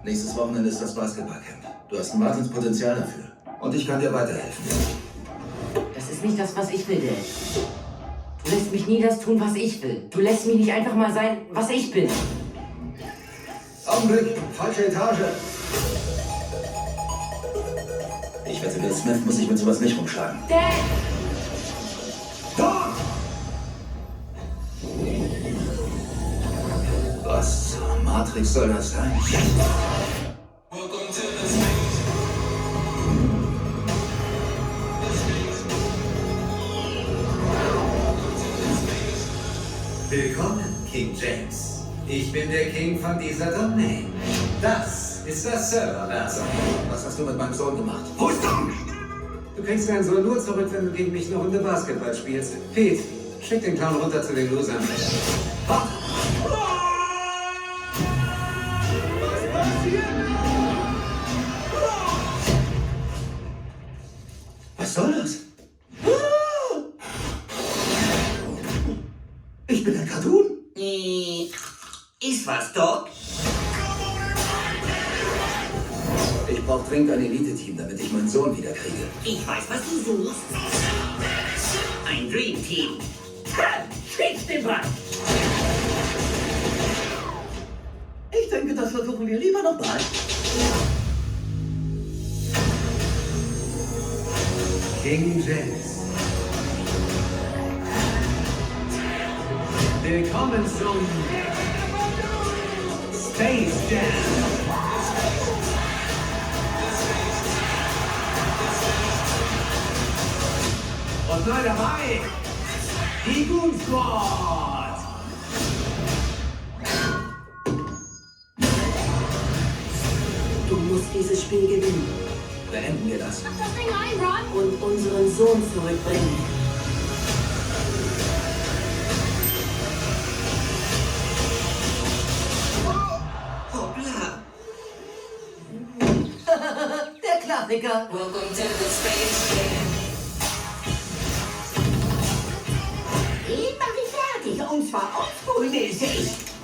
Nächstes Wochenende ist das Basketballcamp. Du hast ein Wahnsinnspotenzial dafür. Und ich kann dir weiterhelfen. Das ist nicht das, was ich will, Dad. Du lässt mich nie das tun, was ich will. Du lässt mich nicht einfach mal sein, was ich bin. Augenblick, falsche Etage. Ich wette, Bill Smith muss sich mit sowas nicht rumschlagen. Dad! Dort! Was zur Matrix soll das sein? Willkommen, King James. Ich bin der King von dieser Domain. Das ist das Serverversum. Was hast du mit meinem Sohn gemacht? Wo ist Tom? Du kriegst deinen Sohn nur zurück, wenn du gegen mich eine Runde Basketball spielst. Pete, schick den Clown runter zu den Losern. Warte! Was passiert? Was soll das? Ich bin ein Cartoon. Ist was, Doc? Ich brauche dringend ein Elite-Team, damit ich meinen Sohn wiederkriege. Ich weiß, was du suchst. Ein Dream Team. Spitz den Brand! Ich denke, das versuchen wir lieber nochmal. King James. Willkommen zum Space Jam. Und neu dabei, die Goon Squad. Du musst dieses Spiel gewinnen Beenden wir das. Mach das Ding rein, Ron! und unseren Sohn zurückbringen. Hoppla! Der Klassiker. Welcome to the Space Jam. Den mach ich fertig. Und zwar oldschool-mäßig.